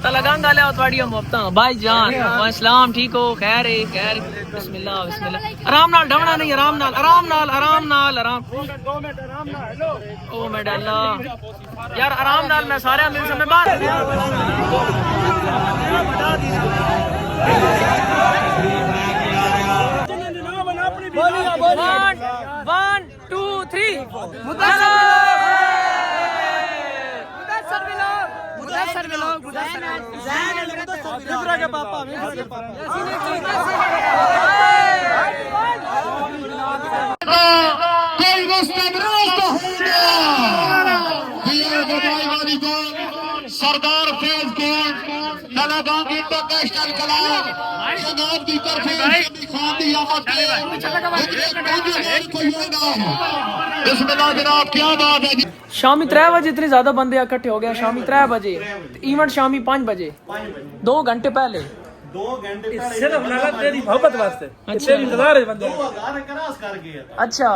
तलगंग आले थोड़ी मुफ्ता भाई जान अस्सलाम ठीक हो खैर है खैर बिस्मिल्लाह बिस्मिल्लाह आराम नाल ढवना नहीं आराम नाल आराम नाल आराम नाल आराम 2 मिनट आराम नाल हेलो ओ मेरा अल्लाह यार आराम नाल मैं सारे मिल से मैं बाहर 1 2 3 के पापा सरदार फैज कौन तलगंग इंटरनेशनल क्लब जनाब की तरफ खान दी आमद बिस्मिल्लाह जनाब क्या बात है जी। शामी 3 बजे इतने ज्यादा बंदे इकट्ठे हो गए शामी 3 बजे इवेंट शामी 5 बजे 2 घंटे पहले 2 घंटे पहले सिर्फ लगा तेरी मोहब्बत वास्ते अच्छा इंतजार है बंदे 2000 क्रॉस कर गया अच्छा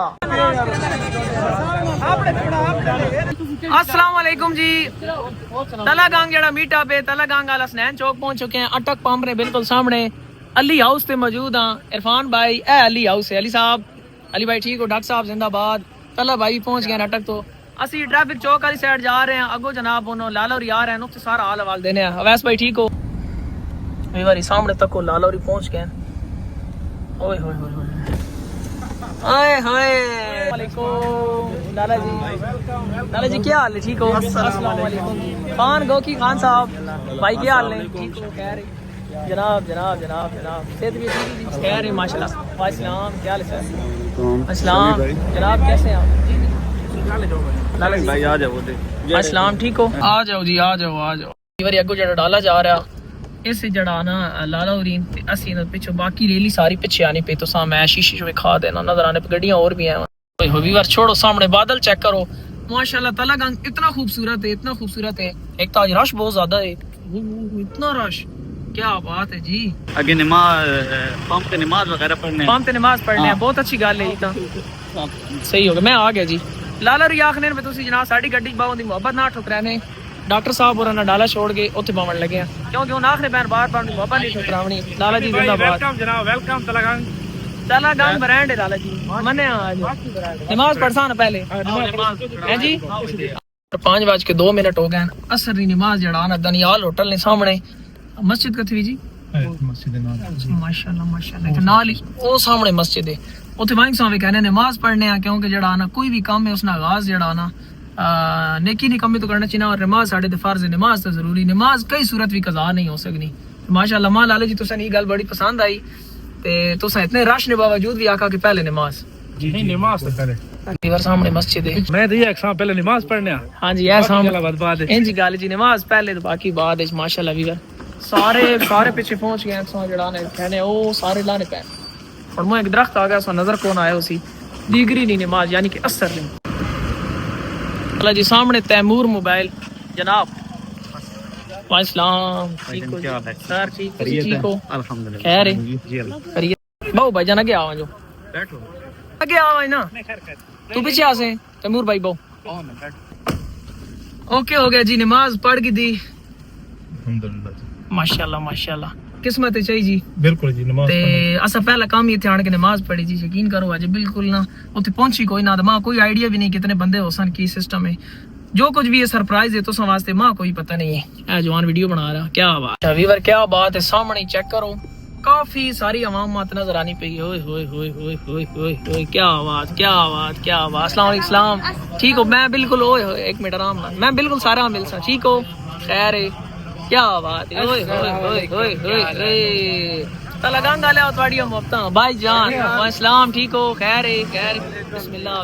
अस्सलाम वालेकुम जी तलगंग जड़ा मीटअप है तलगंग वाला स्नैन चौक पहुंच चुके हैं अटक पंप ने बिल्कुल सामने अली हाउस पे मौजूद हां इरफान भाई ए अली हाउस है अली साहब अली भाई ठीक हो डॉक्टर साहब जिंदाबाद तला भाई पहुंच गए अटक तो असि ट्रैफिक चौक वाली साइड जा रहे हैं अगो जनाब उन्हों लालौरी आ रहे हैं नुक्ते सारा हाल हवाल देने हैं अवैस भाई ठीक हो ये बारी सामने तक को लालौरी पहुंच गए ओए होए होए आए हाय वालेकुम लाला जी क्या हाल है ठीक हो अस्सलाम वालेकुम खान गोकी खान साहब भाई क्या हाल है ठीक हो कह रहे जनाब जनाब जनाब जनाब सेहत भी ठीक है कह रहे माशाल्लाह वालेकुम क्या हाल है अस्सलाम जनाब कैसे हैं आप लाला जी भाई आ जाओ अस्सलाम ठीक हो आ जाओ जी आ जाओ इवरी अगो जड़ा डाला जा रहा इस जड़ा ना लाला उरीन ते असी ना पीछे बाकी रेली सारी पीछे आनी पे तो सा मैं शीशे में खा देना नजर आने पे गड्डियां और भी हैं ओए हो व्यूअर छोड़ो सामने बादल चेक करो माशाल्लाह तलगंग इतना खूबसूरत है एक तो आज रश बहुत ज्यादा है इतना रश क्या बात है जी आगे नमाज पंप पे नमाज वगैरह पढ़ने हैं बहुत अच्छी गल है तो सही हो गया मैं आ गया जी लाला री आखने पे तुसी जनाब साडी गड्डी बाहों दी मोहब्बत ना ठुकराने डॉक्टर साहब और ना डाला छोड़ के उत्थे बावण लगे हैं क्योंकि उन आखने पैर बार दी मोहब्बत नहीं ठुकरावनी लाला जी जिंदाबाद वेलकम जनाब वेलकम तलगंग ब्रांड है लाला जी मने आज नमाज पढ़सा ना पहले हैं जी 5:02 हो गए असर दी नमाज जड़ा ना दनियाल होटल ने सामने मस्जिद कथी जी माशाल्लाह नाल ही ओ सामने मस्जिद है उत्थे वाइंग साहब कहने नमाज पढ़ने आ क्योंकि जड़ा ना कोई भी काम है उसना आगाज जड़ा ना नेकी नहीं कमी तो करना चाहिए और नमाज साढ़े ते फर्ज है नमाज तो जरूरी नमाज कई सूरत भी कज़ा नहीं हो सकनी माशाल्लाह मां लाला जी तुसा ये गल बड़ी पसंद आई ते तुसा इतने रश ने बावजूद भी आका कि पहले नमाज जी नमाज तो पहले इधर सामने मस्जिद है मैं तो ये एक पहले नमाज पढ़ने हां जी ऐ सामने बाद इंज गल जी नमाज पहले तो बाकी बाद है माशाल्लाह वीवर सारे पीछे पहुंच गए सो जड़ा ने कहने ओ सारे लाने पे और मैं एक दरख्त आ गया सो नजर कौन आया उसी दीगरी नहीं नमाज यानी कि असर नहीं अल्लाह जी सामने तैमूर मोबाइल जनाब वालेकुम ठीक हो सर ठीक हो अल्हम्दुलिल्लाह खैर है करिए बहु भाई जान आगे आओ जो बैठो आगे आओ ना तू पीछे आ से तैमूर भाई बहु ओके हो गया जी नमाज पढ़ के दी अल्हम्दुलिल्लाह माशाल्लाह किस्मत है चाहिए जी बिल्कुल जी नमाज ते असा पहला काम ही थे आने के नमाज पढ़ी जी यकीन करो आज बिल्कुल ना उते पहुंची कोई ना मां कोई आइडिया भी नहीं कितने बंदे होसन की सिस्टम है जो कुछ भी है सरप्राइज है तो वास्ते मां कोई पता नहीं है ए जवान वीडियो बना रहा क्या बात है व्यूअर क्या बात है सामने चेक करो काफी सारी आवाम मत नजर आनी पई ओए होए होए होए होए होए क्या बात अस्सलाम वालेकुम ठीक हो मैं बिल्कुल ओए होए एक मिनट आराम नाल मैं बिल्कुल सारा मिल सा ठीक हो खैर है क्या बात है ओए होए तलगंग आले थोड़ी मुफ्ता भाई जान अस्सलाम ठीक हो खैर है बिस्मिल्लाह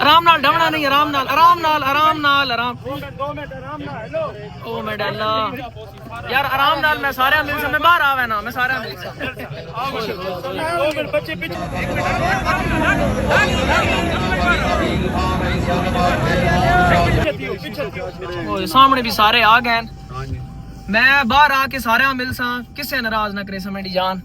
आराम नाल ढवना नहीं आराम नाल 2 मिनट आराम नाल हेलो ओ मेरा अल्लाह यार आराम नाल मैं सारे मिल से मैं बाहर आवे ना मैं सारे मिल से 2 मिनट बच्चे पीछे सामने भी सारे आ गए मैं बाहर आके सारे मिल सा किसे नाराज ना करे समेडी जान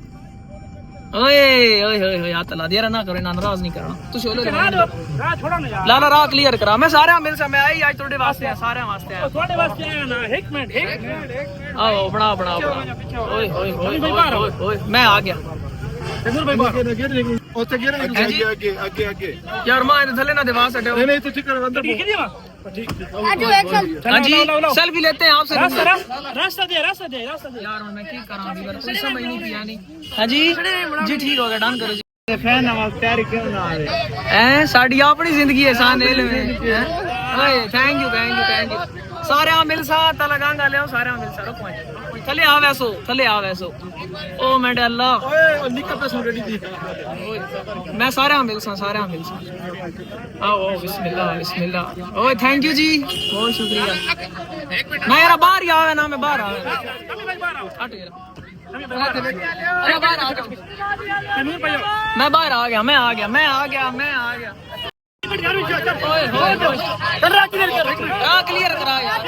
ओए ओए ओए ओए हाथ ला दिया ना करो ना नाराज नहीं करना तू छोले राह छोड़ो ना यार लाला राह क्लियर करा मैं सारे मिल सा मैं आई आज थोड़े वास्ते है सारे वास्ते है थोड़े वास्ते आया ना एक मिनट आओ बना बना ओए ओए ओए ओए मैं आ गया तैमूर भाई बाहर ਉੱਥੇ ਗਿਰ ਅੱਗੇ ਅੱਗੇ ਅੱਗੇ ਅੱਗੇ यार मां इधर थले ना दीवार से ਨਹੀਂ ਨਹੀਂ ਤੁਸੀਂ ਕਰ ਅੰਦਰ ठीक है जी ठीक हाँ जी सेल्फी लेते हैं आपसे रास्ता दे यार मैं की करा दी बार कोई समझ नहीं पिया नहीं हां जी जी ठीक हो गया डन करो जी ਫੈਨ ਨਵਾਜ਼ ਤਿਆਰ ਕਿਉਂ ਨਾ ਆਵੇ हैं साड़ी अपनी जिंदगी है सान एल में ओए थैंक यू सारे मिल सा तला गंगा ले सारे मिल सा रुको थले आ वैसो ओ मेरे अल्लाह ਓਏ ਨਿੱਕਾ ਪੈਸਾ ਰੈਡੀ ਦੀ मैं सारे मिल सा आओ बिस्मिल्लाह ओए थैंक यू जी बहुत शुक्रिया मैं यार बाहर ही आवे ना मैं बाहर आवे हट यार अरे बाहर आ जाओ मैं बाहर आ गया ओए होए क्लियर करा यार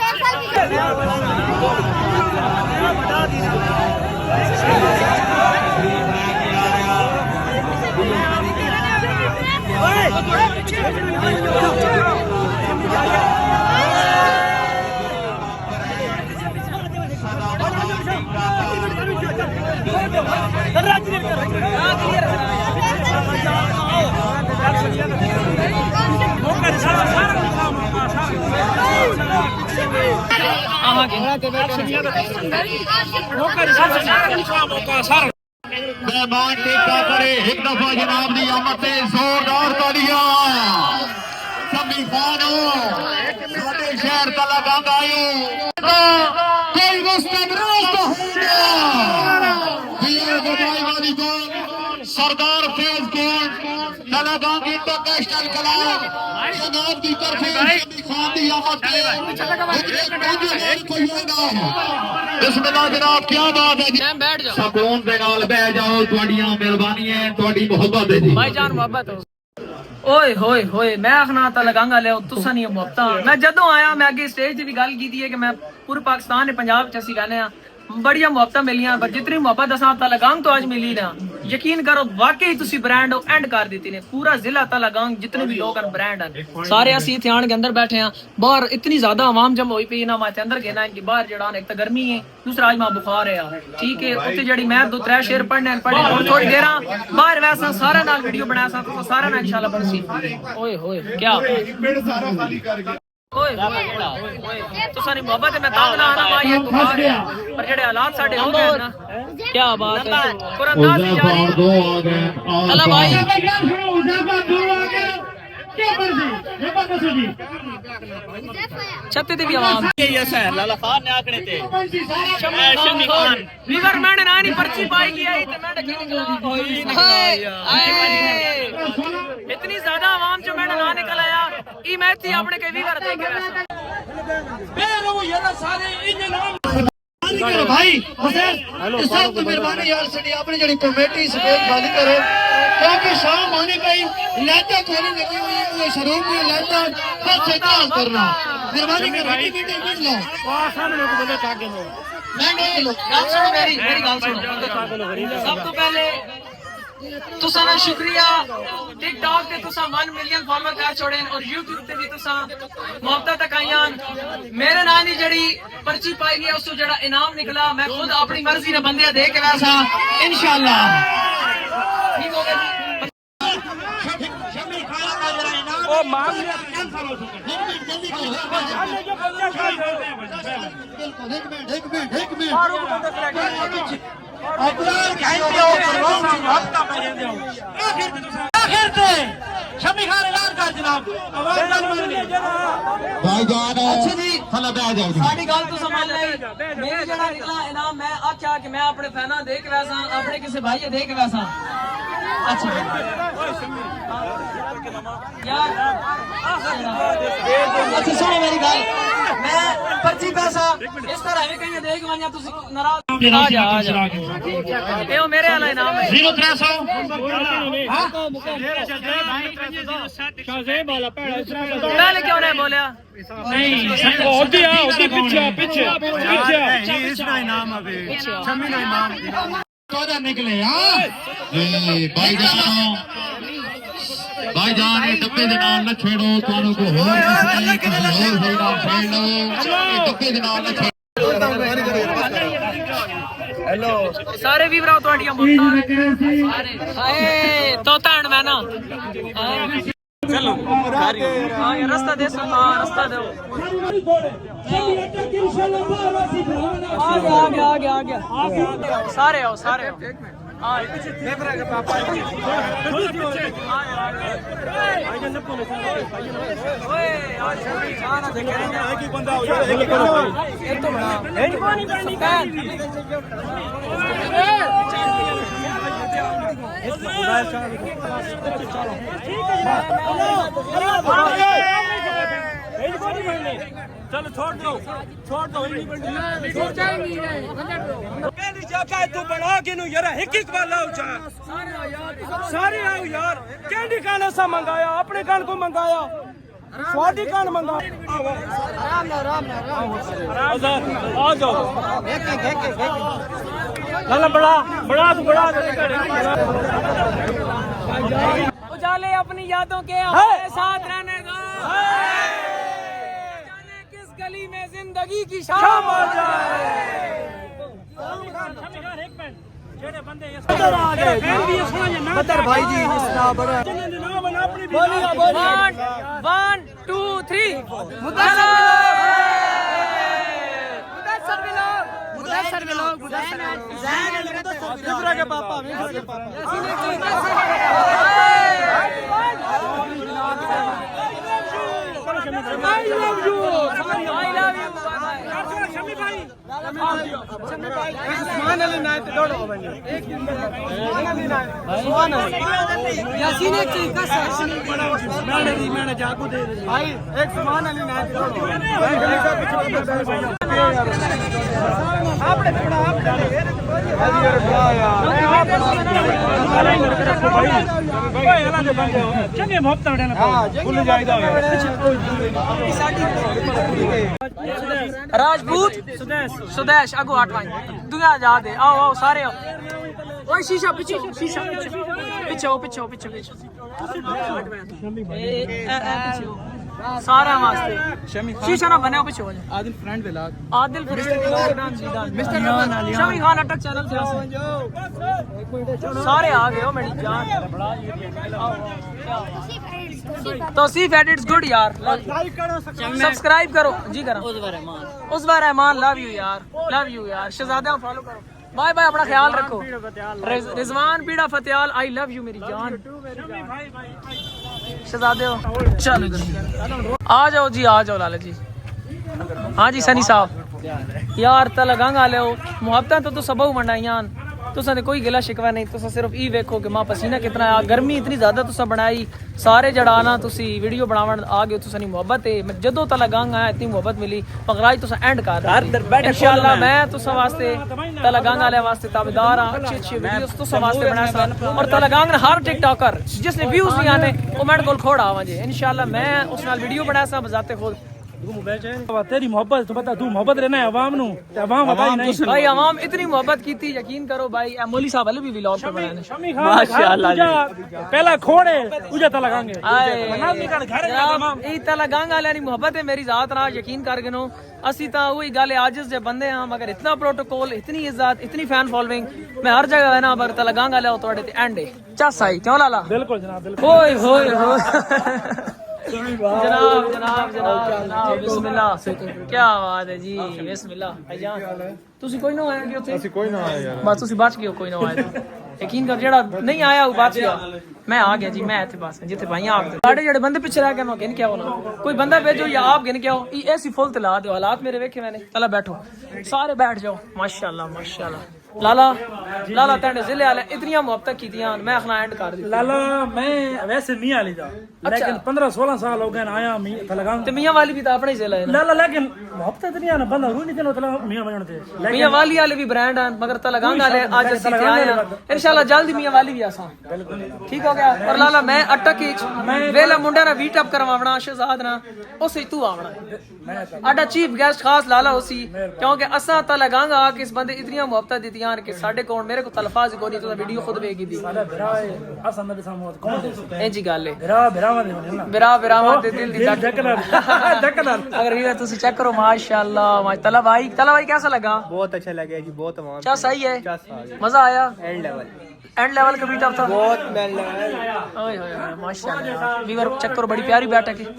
मेहमान टेका करे एक दफा जनाब दी आमद ते जोरदार तालियां शमी खान साडे शहर तला गंग आयो कोई मुस्तमराज तो होगा ये गवाई वाली को सरदार फैज कौन तला गंग इंटरनेशनल क्लब जनाब दी तरफ शमी खान दी आमद ते कोई होगा बिस्मिल्लाह जनाब क्या बात है मैम बैठ जाओ ਸਕੂਨ ਦੇ ਨਾਲ ਬਹਿ ਜਾਓ ਤੁਹਾਡੀਆਂ ਮਿਹਰਬਾਨੀਆਂ ਤੁਹਾਡੀ ਮੁਹੱਬਤ ਹੈ ਜੀ भाईजान मोहब्बत हो ओए होए होए मैं आखना ता लगांगा ले तुसा नहीं मोहब्बत मैं जदों आया मैं अगे स्टेज दी भी गल कीती है कि मैं पूरे पाकिस्तान ने पंजाब च असी गाने बड़िया मोहब्बत मिलियां पर जितनी मोहब्बत असा ता लगांग तो आज मिली ना यकीन करो वाकई तुसी ब्रांड हो एंड कर देती ने पूरा जिला ता लगांग जितने भी लोग ब्रांड हैं सारे असी ध्यान के अंदर बैठे हैं बाहर इतनी ज्यादा आवाम जम हुई पई ना मैं अंदर कहना कि बाहर जड़ा एक तो गर्मी है दूसरा आज मां बुखार है ठीक है उत्ते जड़ी मैं दो त्रै शेर पढ़ने थोड़ी देर बाहर वैसा सारा नाल वीडियो बनाया सा तो सारा ना इंशाल्लाह बनसी ओए होए क्या ਪਿੰਡ ਸਾਰਾ ਖਾਲੀ ਕਰ ਗਿਆ ओए तो सारी मोहब्बत मैं दाद ना आना भाई बुखार है पर जेड़े हालात साडे हो गए ना क्या बात है कुरान दी जारी दो आ गए अल्लाह भाई छत्ते दी भी आवाज ये सर लाला खान ने आकड़े थे शमी खान लीवर मैंने ना नहीं पर्ची पाई की आई ते मैं की निकला इतनी ज्यादा आवाम जो मैंने ना निकल आया ई मैं थी अपने के वीवर देखे वैसा भाई हुसैन इस वक्त मेहरबानी यार सड़ी अपनी जड़ी कमेटी स्पेस खाली करो क्योंकि शाम होने गई लाता खोली लगी हुई है वो शरीफ में लाता बस इतना करना मेहरबानी कर मीटिंग मिट लो सामने को बोले ताके लो नहीं गल सुनो मेरी गल सुनो सब तो पहले तुसा ना शुक्रिया टिकटॉक ते तुसा 1 मिलियन फॉलोअर कर छोड़े और यूट्यूब ते भी तुसा मोहब्बत तक आईयां मेरे नाम दी जड़ी पर्ची पाई गई उसको जड़ा इनाम निकला मैं खुद अपनी मर्जी ने बंदे दे के वैसा इंशाल्लाह ठीक हो गया ओ मांग लिया एक मिनट आखिर ते शमी खान ऐलान कर जनाब भाईजान अच्छा जी हला बैठ जाओ साडी गल तो समझ ले मेरे जड़ा निकला इनाम मैं आख्या कि मैं अपने फैना देख वैसा अपने किसी भाई देख वैसा अच्छा यार अच्छा सुनो मेरी गल मैं पर्ची पैसा इस तरह है कहीं देख वanya तुसी नाराज आ जा ए ओ मेरे वाला इनाम है 0300 शाहजेब वाला पहले क्यों नहीं बोला नहीं होती पीछे जी इसका इनाम अबे शमी का इनाम कौन निकले भाईजान डब्बे दे नाल न छेड़ो तुहानू को होर खेल लो डब्बे दे नाल न हेलो सारे भी भराओ ਤੁਹਾਡੀਆਂ ਮੌਤਾਂ ਹਾਏ ਤੋਤਾ ਹਣ ਮੈਂ ਨਾ चलो हाँ ये रास्ता दे हाँ रास्ता दो आ गया सारे आओ चलो छोड़ दो तू बना के नु यार एक बार लाओ सारे आओ यार कैंडी कान ऐसा मंगाया अपने कान को मंगाया स्वादी कान मंगाया आ जाओ बड़ा उजाले अपनी यादों के साथ रहने दो जाने किस गली में जिंदगी की शाम आ जाए भाई जी 1 2 3 के पापा I love you. शमी भाई सुभान अली नायत दौड़ो भाई एक सुभान अली यासीन एक चीज का मैंने जाकू दे भाई एक सुभान अली नायत दौड़ो आपने थोड़ा आप चंगे मोहब्बत देना भूल जाएगा राजपूत सुदेश अगो हटवाई दुनिया जा दे आओ सारे आओ ओए शीशा पीछे सारा वास्ते शीशा ना बने पीछे हो जाए Adil friend vlog Adil mister Shami Khan अटक चैनल से सारे आ गए हो मेरी जान तो सिर्फ एडिट्स गुड यार सब्सक्राइब करो जी करो उस बार रहमान लव यू यार शहजादा फॉलो करो बाय बाय अपना ख्याल रखो रिजवान पीड़ा फतेहाल आई लव यू मेरी जान शहजादे हो चलो आ जाओ लाला जी हाँ जी सनी साहब यार तला गंग आ लो मुहब्बतां तो सबू मंडाइयां तुसा ने कोई गिला शिकवा नहीं तुसा सिर्फ ई वेखो कि मां पसीना कितना आ गर्मी इतनी ज्यादा तुसा बनाई सारे जड़ाना तुसी वीडियो बनावन आ गए तुसा नी मोहब्बत है जदों तला गंग आया इतनी मोहब्बत मिली पगराज तुसा एंड कर इंशाल्लाह मैं तुसा वास्ते तला गंग आले वास्ते ताबेदार हां अच्छे वीडियोस तुसा वास्ते बना सा और तला गंग हर टिकटॉकर जिसने व्यूज नहीं आने वो मेरे कोल खोड़ आवा जे इंशाल्लाह मैं उस नाल वीडियो बना सा बजाते खुद तेरी मोहब्बत तो बता तू मोहब्बत रहना है अवाम नु अवाम बताई नहीं भाई अवाम इतनी मोहब्बत की थी यकीन करो भाई मौली साहब वाले भी व्लॉग पे बनाने माशाल्लाह पहला खोड़े तुझे तला गांगे ई तला गांग वाले नी मोहब्बत है मेरी जात ना यकीन कर गनो असी ता वही गल आजिज जे बंदे हां मगर इतना प्रोटोकॉल इतनी इज्जत इतनी फैन फॉलोइंग मैं हर जगह है ना पर तला गांग वाले तोड़े ते एंड है चस आई क्यों लाला बिल्कुल जनाब बिल्कुल ओए होए जनाब बिस्मिल्लाह क्या बात है जी बिस्मिल्लाह भाईजान ਤੁਸੀਂ ਕੋਈ ਨਾ ਆਇਆ ਕਿ ਉੱਥੇ ਅਸੀਂ ਕੋਈ ਨਾ ਆਇਆ ਯਾਰ ਬਸ ਤੁਸੀਂ ਬਚ ਗਏ ਹੋ ਕੋਈ ਨਾ ਆਇਆ ਯਕੀਨ ਕਰ ਜਿਹੜਾ ਨਹੀਂ ਆਇਆ ਉਹ ਬਚ ਗਿਆ मैं आ गया जी मैं इतने पास जिथे भाई आप साढ़े जेडे बंदे पिछे रह गए मैं गिन के आओ ना कोई बंदा भेजो या आप गिन के आओ ऐसी फुल तला दो हालात मेरे वेखे मैंने चला बैठो सारे बैठ जाओ माशाल्लाह लाला तेने जिले वाले इतनी मोहब्बत की मैं आखना एंड कर दी लाला मैं वैसे मियां वाली था लेकिन 15-16 साल हो गए आया मियां वाली भी तो अपने जिला है लाला लेकिन मोहब्बत इतनी है ना बंदा रू नहीं देना मियां बनने थे मियां वाली वाले भी ब्रांड हैं मगर तलगांग वाले आज ਅਸੀਂ ਤੇ ਆਏ हैं इंशाल्लाह जल्दी मियां वाली भी आसा ठीक हो गया और लाला मैं अटक वेला मुंडा ना वीट अप करवावना शहजाद ना उसे तू आवना आडा चीफ गेस्ट खास लाला उसी क्योंकि असा तलगांग आ के इस बंदे इतनी मोहब्बत दी कि साडे कोल मेरे को तलफाज कोई नहीं तो वीडियो खुद वेखी दी ਸਾਡਾ ਭਰਾ ਹੈ ਅਸਾਂ ਨਬੀ ਸਾਹਮਣੇ ਕੌਣ ਦੇ ਇੰਜੀ ਗੱਲ ਹੈ ਭਰਾਵਾਂ ਦੇ ਹੋਣੇ ਨਾ ਬਿਰਾ ਦੇ ਦਿਲ ਦੀ ਧੱਕਣਾ अगर भी तुसी चेक करो माशाल्लाह तला भाई कैसा लगा बहुत अच्छा लगा जी बहुत आवाम क्या सही है मजा आया एंड लेवल का बीट अप था बहुत मैन लगा ओए होए माशाल्लाह वीवर चेक करो बड़ी प्यारी बैठक है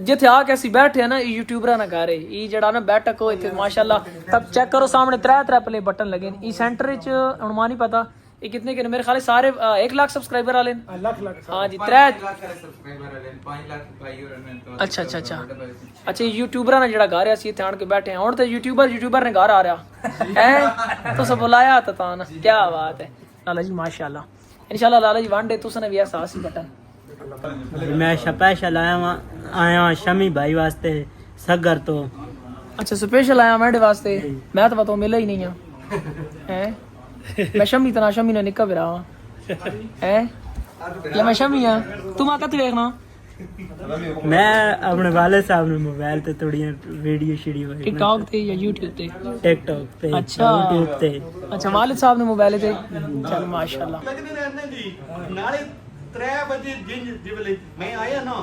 जिथे आ के ਅਸੀਂ बैठे ना यूट्यूबर ना घरे ई जड़ा ना बैठक हो इथे माशाल्लाह तब चेक करो सामने त्रै प्ले बटन लगे ई सेंटर विच हुन मा नहीं पता ये कितने के मेरे ख्याल सारे 1 लाख सब्सक्राइबर वाले ਲੱਖ हाँ जी त्रै अच्छा यूट्यूबर ने जड़ा घर ਅਸੀਂ ਇੱਥੇ ਆਣ ਕੇ बैठे ਹੁਣ ਤੇ यूट्यूबर ने घर आ रहा है तुस बुलाया ता ना क्या बात है लाला जी माशाल्लाह इंशाल्लाह लाला जी वन डे तुसने भी एहसास ही बटन मैं स्पेशल आया शमी भाई वास्ते सगर तो अच्छा स्पेशल आया मेरे वास्ते मैं तो बताऊं मिला ही नहीं हैं मैं शमी तना शमी ने निका बिरा हैं या मैं शमी हां तुम आका ते देखना मैं अपने वाले साहब ने मोबाइल ते थोड़ी वीडियो शीडियो टिकटॉक ते या यूट्यूब ते टिकटॉक पे अच्छा यूट्यूब ते अच्छा वालिद साहब ने मोबाइल ते चल माशाल्लाह ਲੱਗਦੇ ਰਹਿੰਦੇ ਜੀ ਨਾਲੇ 3 ਵਜੇ ਜਿਵੇਂ ਮੈਂ ਆਇਆ ਨਾ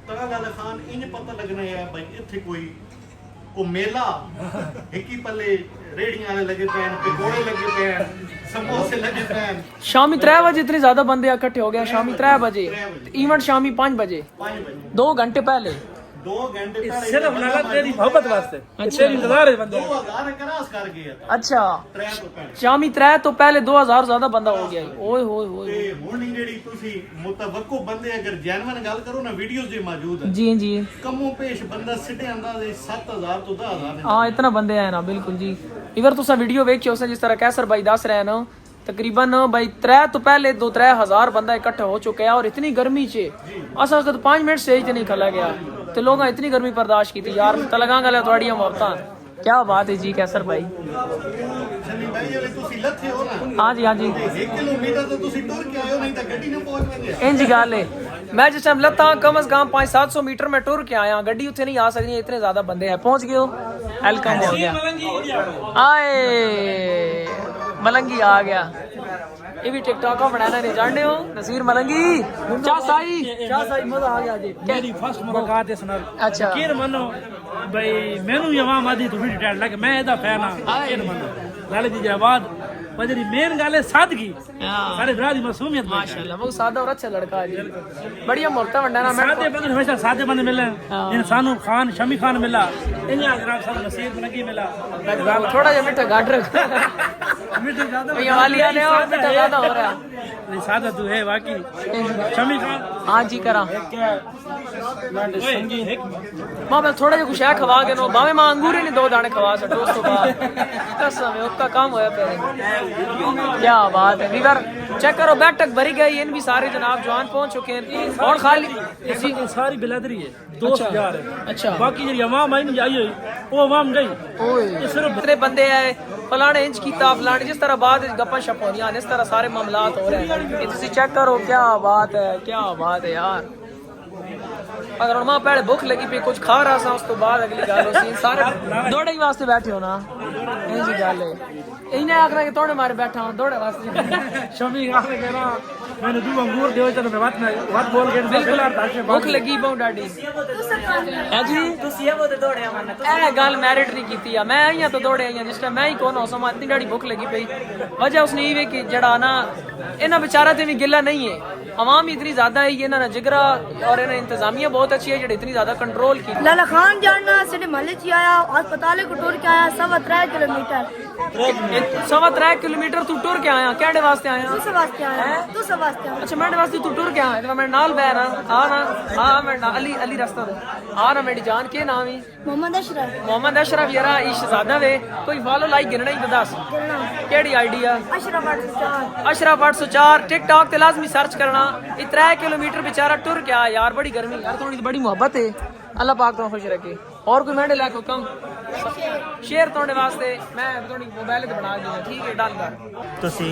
ਤਾਂ ਗੱਲ ਖਾਨ ਇੰਜ ਪਤਾ ਲੱਗਣਾ ਹੈ ਭਾਈ ਇੱਥੇ ਕੋਈ ਮੇਲਾ ਇੱਕੀ ਪੱਲੇ ਰੇੜੀਆਂ ਵਾਲੇ ਲੱਗੇ ਪੈਣ ਪਕੌੜੇ ਲੱਗੇ ਪੈਣ ਸਮੋਸੇ ਲੱਗੇ ਪੈਣ शामी 3 बजे इतने ज्यादा बंदे इकट्ठे हो गए शामी 3 बजे इवेंट शामी 5 बजे 2 घंटे पहले 2 घंटे पहले ਸਿਰਫ ਨਾਲ ਤੇਰੀ ਮੁਹੱਬਤ ਵਾਸਤੇ ਤੇਰੀ ਇੰਤਜ਼ਾਰ ਹੈ ਬੰਦੇ 2000 ਕਰਾਸ ਕਰ ਗਿਆ अच्छा 3 ਤੋਂ ਪਹਿਲੇ शामी 3 तो पहले 2000 ज्यादा बंदा हो गया ओए होए होए ਤੇ ਹੁਣ ਜਿਹੜੀ ਤੁਸੀਂ ਮੁਤਵੱਕੋ ਬੰਦੇ ਅਗਰ ਜੈਨੂਇਨ ਗੱਲ ਕਰੋ ਨਾ ਵੀਡੀਓਜ਼ ਦੀ ਮੌਜੂਦ ਹੈ जी जी ਕਮੋਂ ਪੇਸ਼ ਬੰਦਾ ਸਿੱਟੇ ਅੰਦਾਜ਼ੇ 7000 ਤੋਂ 10000 हाँ इतना बंदे हैं ना बिल्कुल जी इवर तुसा वीडियो वेख के उसने जिस तरह कैसर भाई दस रहे हैं ना तकरीबन भाई 3 तो पहले 2-3 हजार बंदा इकट्ठा हो चुका है और इतनी गर्मी चे असा तो 5 मिनट से ही नहीं खला गया तो लोग इतनी गर्मी बर्दाश्त की थी यार तलगा गल थोड़ी मोहब्बत क्या बात है जी कैसर भाई ਸ਼ਮੀ ਭਾਈ ਜਿਹੜੇ ਤੁਸੀਂ ਲੱਥੇ ਹੋ ਨਾ हाँ जी 1 ਕਿਲੋਮੀਟਰ ਤੋਂ ਤੁਸੀਂ ਟੁਰ ਕੇ ਆਇਓ ਨਹੀਂ ਤਾਂ ਗੱਡੀ ਨਾ ਪਹੁੰਚ ਪੈਂਦੇ इंज गल है मैं जिस टाइम लता कम से कम 500-700 मीटर में टुर के आया गड्डी उत्थे नहीं आ सकती इतने ज्यादा बंदे हैं पहुंच गए हो वेलकम हो गया आए मलंगी आ गया ये भी टिकटॉक बनाना नहीं जानते हो नसीर मलंगी चाह साई मजा आ गया जी ਮੇਰੀ ਫਸਟ ਮੁਲਾਕਾਤ ਇਸ ਨਾਲ अच्छा ਯਕੀਨ ਮੰਨੋ ਬਈ ਮੈਨੂੰ ਯਵਾਮ ਆਦੀ ਤੋਂ ਵੀ ਡਿਟੇਲ ਲੱਗ ਮੈਂ ਇਹਦਾ ਫੈਨ ਆ ਯਕੀਨ ਮੰਨੋ ਲਾਲੇ ਦੀ ਜਵਾਬ पर जी मेन गल है सादगी सारे भरा दी मासूमियत माशाल्लाह बहुत सादा और अच्छा लड़का है जी बढ़िया मोहब्बत वंडा ना सादे बंदे हमेशा सादे बंदे मिले इंसानों खान शमी खान मिला इन्हें जनाब सब नसीब लगी मिला थोड़ा जिहा मिठा घाट रख मिठा ज्यादा भैया वालिया ने और मिठा ज्यादा हो रहा नहीं सादा तू है वाकई शमी खान हां जी करा मां मैं थोड़ा जिहा कुछ है खवा के नो भावे मां अंगूर ही नहीं 2 दाने खवा सको उस तो बाद कसम है उसका काम होया पे क्या बात है वीवर चेक करो बैठक भरी गई इन भी सारे जनाब जवान पहुंच चुके हैं और खाली सारी बिलादरी है 2000 है अच्छा बाकी जी अवाम आई नहीं आई हुई वो अवाम गई ओए सिर्फ इतने बंदे आए फलाने इंच कीता फलाने जिस तरह बाद गप्पा शप होनियां इस तरह सारे मामलात हो रहे हैं ये तुसी चेक करो क्या बात है यार अगर हुण मां पहले भुख लगी पई कुछ खा रहा सा उस तो बाद अगली गल होसी सारे दौड़े ही वास्ते बैठे हो ना ये जी गल है इन्हें आखना कि तोड़े मारे बैठा हूं दौड़े वास्ते शमी आके कहना मैंने दू अंगूर दियो तो मैं बात बोल के बिल्कुल भुख लगी बहुत डाडी है जी तुसी वो ते दौड़े मन ए गल मैरिट नहीं कीती आ मैं आईया तो दौड़े आईया जिस टाइम मैं ही कोन हो समा इतनी डाडी भुख लगी पई वजह उसने ये कि जड़ा ना इन्हां बेचारा ते भी गिला नहीं है अवाम इतनी ज्यादा है इन्हां जिगरा और इन्हां इंतजामिया बहुत अच्छी है जेड़ी इतनी ज्यादा कंट्रोल की लाला खान जानना सिर्फ महल्ले च आया अस्पताल को टूर के आया 3.5 किलोमीटर 3.5 किलोमीटर तू टुर के आया केड़े वास्ते आया तुस वास्ते आया तुस वास्ते आया अच्छा मेरे वास्ते तू टुर के आया मैं नाल बैर हां मैं अली रास्ता हां ना मेरी जान के नाम है मोहम्मद अशरफ यारा इशजादा वे कोई फॉलो लाइक गिनना ही दस केड़ी आईडी है अशरफ 804 टिकटॉक ते लाजमी सर्च करना 3 किलोमीटर बेचारा टुर के आया यार बड़ी गर्मी यार थोड़ी बड़ी मोहब्बत है अल्लाह पाक तो खुश रखे और कोई मेडल है कम शेयर तोड़ने वास्ते मैं थोड़ी मोबाइल ते बना दी ठीक है डाल कर ਤੁਸੀਂ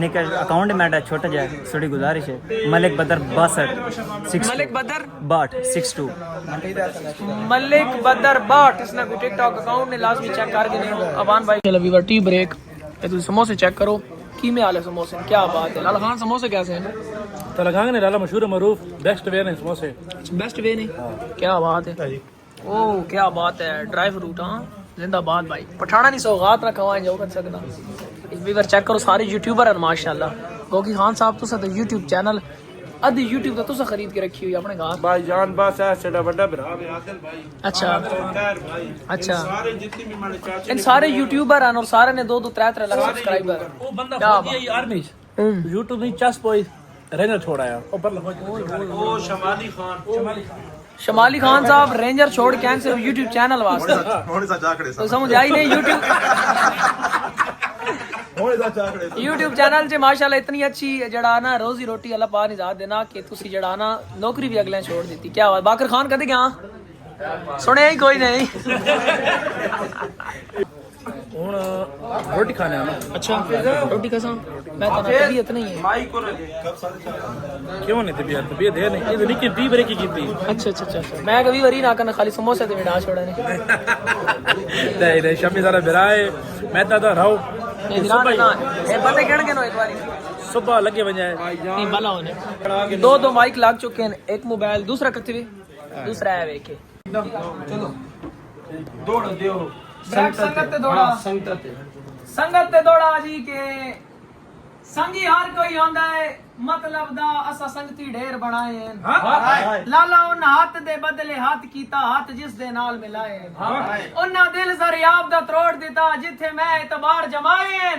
ਨਿਕਲ ਅਕਾਊਂਟ ਮੈਡਾ ਛੋਟਾ ਜਿਹਾ ਥੋੜੀ ਗੁਜ਼ਾਰਿਸ਼ ਹੈ ਮਲਿਕ ਬਦਰ 62 मलिक बदर 62 मलिक बदर बाट इसने कोई टिकटॉक अकाउंट ने लाजमी चेक करके नहीं अवान भाई चलो वीवर टी ब्रेक ये तुम समोसे चेक करो की में हाल है समोसे, क्या बात है। लाला खान समोसे कैसे हैं? तलगांग ने लाला मशहूर मरूफ बेस्ट वे ने समोसे बेस्ट वे नहीं, क्या बात है। ओह क्या बात है, ड्राई फ्रूट। हाँ जिंदाबाद भाई, पठाना नहीं सौगात ना खवाएं जो कर सकदा। इस बार चेक करो सारे यूट्यूबर हैं माशाल्लाह। गोकी खान साहब तुसा तो यूट्यूब चैनल अद्धी यूट्यूब तो तुसा खरीद के रखी हुई अपने घर। भाई जान बास है सेड़ा बड़ा भरा है आदिल भाई। अच्छा भाई अच्छा, सारे जितने भी माने चाचे इन सारे यूट्यूबर हैं और सारे ने 2-2 3-3 लाख सब्सक्राइबर। वो बंदा क्या हो गया यार नहीं यूट्यूब नहीं चस बॉय रेंजर छोड़ा यार ऊपर ओ शमाली खान शमाली खान साहब रेंजर छोड़ के सिर्फ यूट्यूब चैनल वास्ते तो समझ आई नहीं। यूट्यूब चैनल से माशाल्लाह इतनी अच्छी जड़ा ना रोजी रोटी अल्लाह पाक ने ज़ात देना कि तुसी जड़ा ना नौकरी भी अगले छोड़ दी क्या बात। बाकर खान कदे गया सुने ही कोई नहीं। ਹੁਣ रोटी खाने आना। अच्छा रोटी कसम मैं तो तबीयत नहीं है। क्यों नहीं तबीयत तबीयत है नहीं ये निकी 20 बरे की कीती। अच्छा अच्छा अच्छा मैं कभी वरी ना करना खाली समोसे ते मिटा छोड़ा ने नहीं शमी सारा बिराए मैं तो रहो सुबह ए पता केण के नो एक बारी सुबह लगे वजाए नहीं भला होने दो माइक लाग चुके हैं, एक मोबाइल दूसरा कथे भी दूसरा है वेखे चलो दौड़ दियो संगत ते दौड़ा जी के संगी हर कोई आंदा है मतलब दा असा संगती ढेर बनाए हैं। लाला उन हाथ दे बदले हाथ कीता हाथ जिस दे नाल मिलाए उन्ना दिल सरियाब दा तरोड़ दिता जिथे मैं एतबार जमाए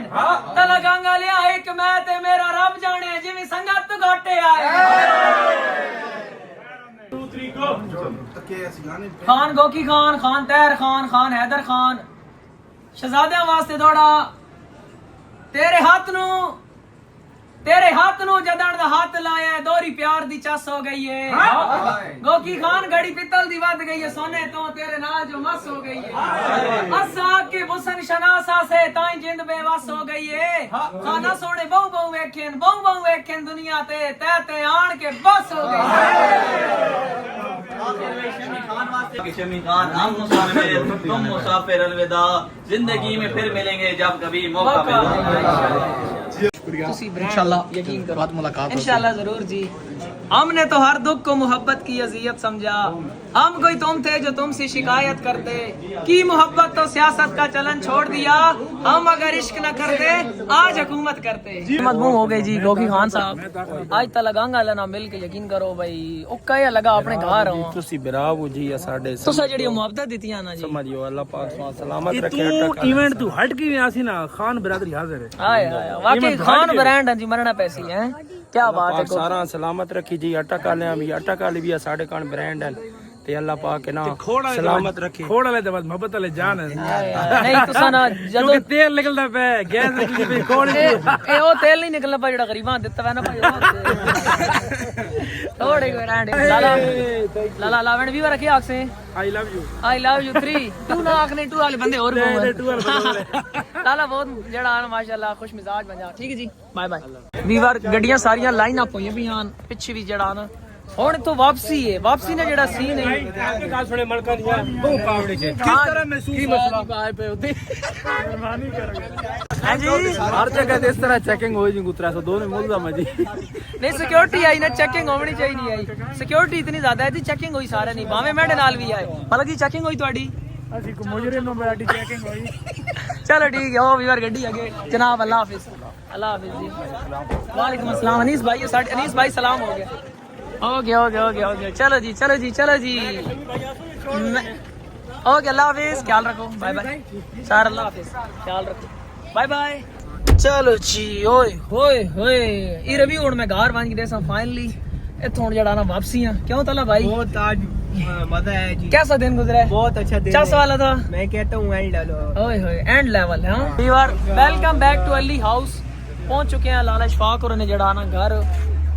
तला गंगा लिया एक मैं ते मेरा रब जाने जिवें संगत घाटे आए। खान गोकी खान खान तैर खान खान हैदर खान शहजादियां वास्ते दौड़ा तेरे हाथ नू जदन दा हाथ लाया दोरी प्यार दी चस हो गई है। गोकी खान घड़ी पित्तल दी वध गई है सोने तो तेरे नाल जो मस हो गई है। असा के हुस्न शनासा से ताई जिंद बेवस हो गई है। खाना सोने बहु वेखेन दुनिया ते ते आन के बस हो गई है। शमी खान हम मुसाफिर तुम मुसाफिर अलविदा जिंदगी में फिर मिलेंगे जब कभी मौका मिले। इंशाल्लाह यकीन करो मुलाकात इंशाल्लाह जरूर जी। हमने तो हर दुख को मोहब्बत की अजियत समझा हम कोई तुम थे जो तुमसे शिकायत करते की मोहब्बत तो सियासत का चलन छोड़ दिया हम अगर इश्क न करते आज हुकूमत करते। मजबूम हो गई जी गोकी खान साहब आज तक लगांगा लेना मिल के यकीन करो भाई उक्का या लगा अपने घर हो ਤੁਸੀਂ ਬਿਰਾਵੋ ਜੀ ਆ ਸਾਡੇ तुसा ਜਿਹੜੀ ਮੁਹੱਬਤ ਦਿੱਤੀਆਂ ਨਾ ਜੀ समझियो अल्लाह पाक सलामत रखे तू इवेंट तू हट के आसी ना खान बिरादरी हाजिर है हाय हाय वाकई खान ब्रांड है जी मरना पैसी है क्या बात है। सारा सलामत रखी जी अटक वाले भी अटक वाले भी साढ़े कान ब्रांड है ते अल्लाह पाक के ना सलामत रखे। खोड़ वाले दे बाद मोहब्बत वाले जान है नहीं तुसा ना ਜਦੋਂ तेल निकलदा पे गैस निकलदी पे खोड़ ए ओ तेल नहीं निकलना पा जेड़ा गरीबां दित्ता वा ना भाई थोड़े ब्रांड लाला लावन भी रखे आख से आई लव यू 3 तू ना आखने 2 वाले बंदे और लाला बहुत जेड़ा माशाल्लाह खुश मिजाज बन जा। ठीक है जी बाय बाय। वीवर गड्डियां सारियां लाइन अप होईयां भी आन पिछे भी जेड़ा ना ਹੁਣ ਤੋਂ ਵਾਪਸੀ ਹੈ ਵਾਪਸੀ ਨੇ ਜਿਹੜਾ ਸੀਨ ਹੈ ਗੱਲ ਸੁਣੇ ਮਲਕਾਂ ਦੀਆਂ ਉਹ ਕਾਵੜੇ ਚ ਕਿਸ ਤਰ੍ਹਾਂ ਮਹਿਸੂਸ ਕੀ ਮਸਲਾ ਆਏ ਪਏ ਉੱਤੇ ਮਿਹਰਬਾਨੀ ਕਰੋ ਹਾਂਜੀ ਹਰ ਜਗ੍ਹਾ ਤੇ ਇਸ ਤਰ੍ਹਾਂ ਚੈਕਿੰਗ ਹੋਈ ਜੀ ਗੁਤਰਾ 302 में मुलजम है जी नहीं सिक्योरिटी आई ना चेकिंग होनी चाहिए नहीं आई सिक्योरिटी इतनी ज्यादा है जी चेकिंग हुई सारे नहीं भावे मेरे नाल भी आए मतलब की चेकिंग हुई ਤੁਹਾਡੀ ਅਸੀਂ ਕੋ ਮੁਜਰਿਮ ਨੂੰ ਬੜੀ ਚੈਕਿੰग ਹੋਈ चलो ठीक है ओ वीवर गड्डी आगे जनाब अल्लाह हाफिज जी वालेकुम अस्सलाम अनीस भाई सलाम हो गया ओके चलो जी ओके अल्लाह हाफिज ख्याल रखो बाय बाय सर अल्लाह हाफिज ख्याल रखो बाय बाय। चलो जी ओए होए ये रवि हुन मैं घर वांज के फाइनली इत्थों हुन जड़ा ना वापसी हां क्यों तला भाई बहुत आज मजा है जी। कैसा दिन गुजरा है? बहुत अच्छा दिन चस वाला था मैं कहता हूँ एंड डालो ओए एंड लेवल है viewer welcome back to Ali house पहुंच चुके हैं लाला इशफाक और ने जड़ा ना घर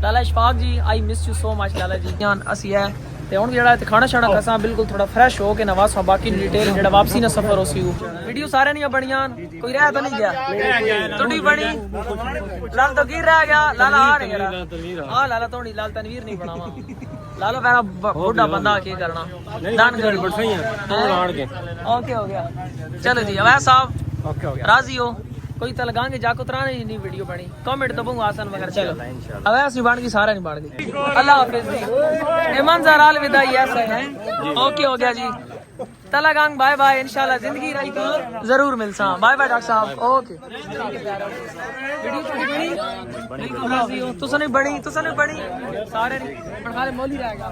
Lala Ishfaq ji I miss you so much Lala ji जान असी है ते हुन जेड़ा इत्थे खाना शाना खसा बिल्कुल थोड़ा फ्रेश हो के नवासा बाकी डिटेल जेड़ा वापसी ना सफर होसी वीडियो सारे नहीं बनियां कोई रह तो नहीं गया टुटी बनी लाल तो गिर रह गया लाला आ नहीं गया हां लाला तो नहीं लाल तनवीर नहीं बनावा लाला मेरा बुढ़ा बंदा के करना दान कर बड़ सही है आड़ के ओके हो गया चलो जी अवैस साहब ओके हो गया राजी हो कोई तो लगाएंगे जाको तराने ही नहीं वीडियो बनी कमेंट दबूंगा आसान मगर चलो अब ऐसी बन गई सारा नहीं बन गई अल्लाह हाफिज जी मंजर अलविदा ऐसा है ओके हो गया जी तला गांग बाय बाय इंशाल्लाह जिंदगी रही तो जरूर मिलसा बाय बाय डॉक्टर साहब ओके वीडियो बनी तुसा नहीं बनी सारे नहीं पर खाली मौली रहेगा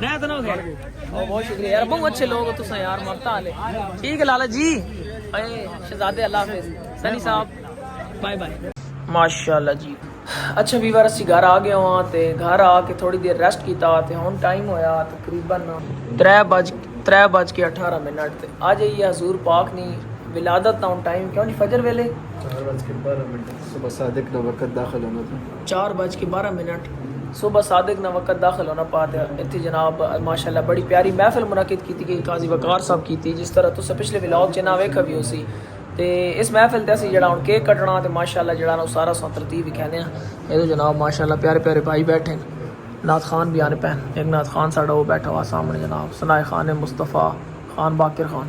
रह तो ना हो गया बहुत शुक्रिया यार बहुत अच्छे लोग हो तुसा यार मरता हाले ठीक है लाला जी शहजादे अल्लाह हाफिज सनी साहब बाय बाय माशाल्लाह जी अच्छा वीवर असि घर आ गए वहाँ ते घर आके थोड़ी देर रेस्ट किया ते हुन टाइम होया तकरीबन 3:18 ते आ जाइए हजूर पाक नी विलादत दा टाइम क्यों जी फजर वेले 4:12 सुबह सादिक ना वक्त दाखिल होना था 4:12 सुबह सादिक ना वक्त दाखिल होना पाते इतनी जनाब माशाल्लाह बड़ी प्यारी महफिल मुनक़िद की गई काजी वकार साहब की थी जिस तरह तुस पिछले व्लॉग च ना वेखा भी उसी ते इस महफिल ते असीं जेड़ा हुण केक कटना ते माशाल्लाह जेड़ा ना सारा सा तरतीब ही कहने ये तो जनाब माशाल्लाह प्यारे प्यारे भाई बैठे नाथ खान भी आने पैन एक नाथ खान साडा वो बैठा हुआ सामने जनाब सनाए खान मुस्तफ़ा खान बाकिर खान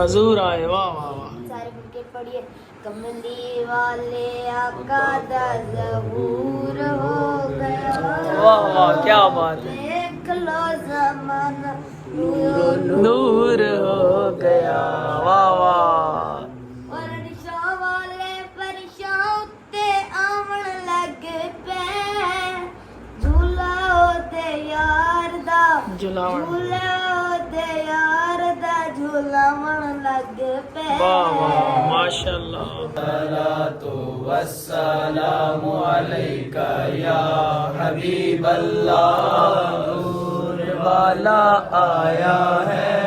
हजूर आए वाह वाह वाह सारे मिलके पढ़िए कमली वाले आका दा ज़हूर हो गया वाह वाह क्या बात है देख लो ज़माना नूर हो गया वाह वाह और निशा वाले परिशां उत्ते आवन लग पे झूला होते यार दा झूलावन। झूला होते यार दा झूलावन लग पे वाह वाह माशाल्लाह सलातो वस्सलामु अलैका या हबीबल्लाह नूर वाला आया है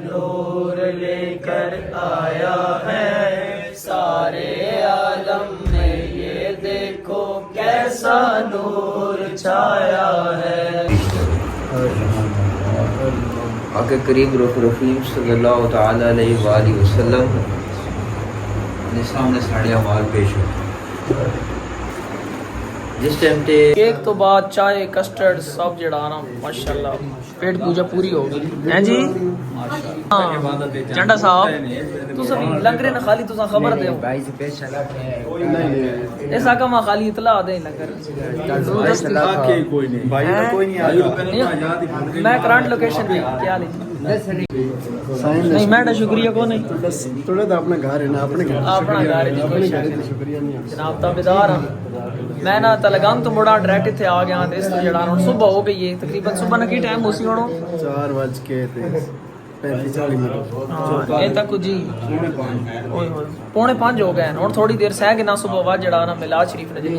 नूर लेकर आया है सारे आलम में ये देखो कैसा नूर छाया है आके करीब रहीम सल्लल्लाहु ताला अलैहि वसल्लम ने सामने साढ़े अमाल पेश हो जिस टाइम ते केक तो बाद चाय कस्टर्ड सब जड़ा ना माशाल्लाह पेट पूजा पूरी हो गई हैं जी झंडा साहब तू सब लंगरे ना खाली तुसा खबर दे भाई से पेश चला ऐसा का मा खाली इतला दे लंगर कोई नहीं भाई कोई नहीं आया मैं करंट लोकेशन पे क्या ली नहीं मैं शुक्रिया को नहीं बस थोड़ा तो अपना घर है ना अपने घर अपना घर है शुक्रिया नहीं जनाब ताबेदार हां मैं ना तलगाम तो मुड़ा डायरेक्ट इथे आ गया ते इस तो जड़ा हुन सुबह हो गई है तकरीबन सुबह ना की टाइम होसी होनो 4:35 हां ए तक जी ओए होए 4:45 हो गए हुन थोड़ी देर सह के ना सुबह बाद जड़ा ना मिलाद शरीफ ने जी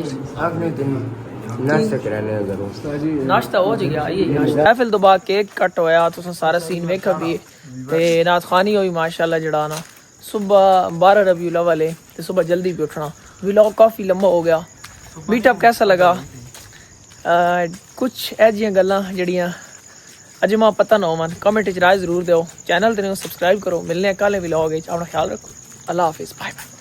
आपने दिन नाश्ता कराने जरूर नाश्ता हो गया ये महफिल तो बाद केक कट होया तुसा सारा सीन वेखा भी ते नाथ खानी होई माशाल्लाह जड़ा ना सुबह 12 रबीउल अव्वल है ते सुबह जल्दी भी उठना व्लॉग काफी लंबा हो गया मीटअप कैसा लगा कुछ ऐजियां गल्लां जड़ियां अजमा पता ना हो मन कमेंट च राय जरूर दो चैनल ते सब्सक्राइब करो मिलने कल व्लॉग अपना ख्याल रखो अल्लाह हाफिज बाय बाय